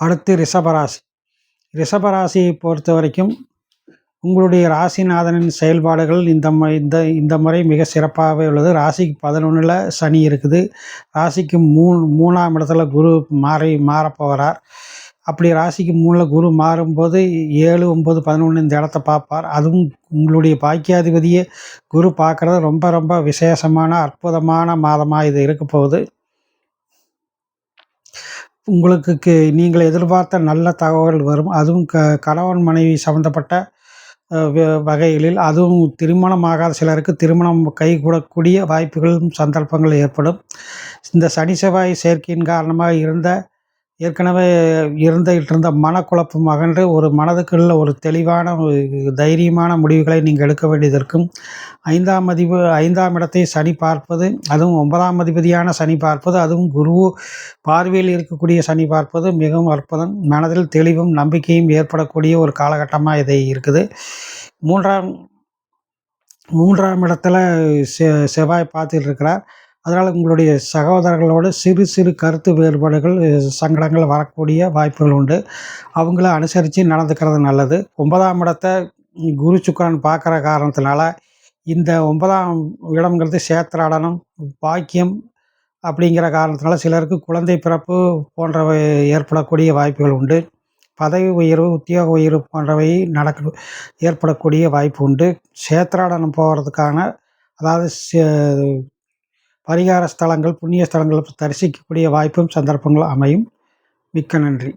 அடுத்து ரிஷபராசி. ரிஷபராசியை பொறுத்த வரைக்கும் உங்களுடைய ராசிநாதனின் செயல்பாடுகள் இந்த முறை மிக சிறப்பாகவே உள்ளது. ராசிக்கு 11ல் சனி இருக்குது. ராசிக்கு 3ஆம் இடத்துல குரு மாறப்போகிறார். அப்படி ராசிக்கு 3ல் குரு மாறும்போது 7, 9, 11 இந்த இடத்த பார்ப்பார். அதுவும் உங்களுடைய பாக்கியாதிபதியே குரு பார்க்குறது ரொம்ப ரொம்ப விசேஷமான அற்புதமான மாதமாக இது இருக்க போகுது. உங்களுக்கு நீங்கள் எதிர்பார்த்த நல்ல தகவல் வரும். அதுவும் கணவன் மனைவி சம்மந்தப்பட்ட வகைகளில், அதுவும் திருமணமாகாத சிலருக்கு திருமணம் கைகூடக்கூடிய வாய்ப்புகளும் சந்தர்ப்பங்கள் ஏற்படும். இந்த சனி செவ்வாய் சேர்க்கையின் காரணமாக ஏற்கனவே இருந்த மனக்குழப்பம் அகன்று ஒரு மனதுக்குள்ள ஒரு தெளிவான தைரியமான முடிவுகளை நீங்கள் எடுக்க வேண்டியது இருக்கும். 5ஆம் இடத்தை சனி பார்ப்பது, அதுவும் 9ஆம் அதிபதியான சனி பார்ப்பது, அதுவும் குரு பார்வையில் இருக்கக்கூடிய சனி பார்ப்பது மிகவும் அற்புதம். மனதில் தெளிவும் நம்பிக்கையும் ஏற்படக்கூடிய ஒரு காலகட்டமாக இதை இருக்குது. 3ஆம் இடத்துல செவ்வாய் பார்த்துட்டு இருக்கிறார். அதனால் உங்களுடைய சகோதரர்களோடு சிறு சிறு கருத்து வேறுபாடுகள், சங்கடங்கள் வரக்கூடிய வாய்ப்புகள் உண்டு. அவங்கள அனுசரித்து நடந்துக்கிறது நல்லது. 9ஆம் இடத்தை குரு சுக்கிரன் பார்க்குற காரணத்தினால இந்த 9ஆம் இடம்ங்கிறது சேத்திராடனம், பாக்கியம் அப்படிங்கிற காரணத்தினால சிலருக்கு குழந்தை பிறப்பு போன்றவை ஏற்படக்கூடிய வாய்ப்புகள் உண்டு. பதவி உயர்வு, உத்தியோக உயர்வு போன்றவை ஏற்படக்கூடிய வாய்ப்பு உண்டு. சேத்திராடனம் போகிறதுக்கான, அதாவது பரிகார ஸ்தலங்கள், புண்ணிய ஸ்தலங்கள் தரிசிக்கக்கூடிய வாய்ப்பும் சந்தர்ப்பங்களும் அமையும். மிக்க நன்றி.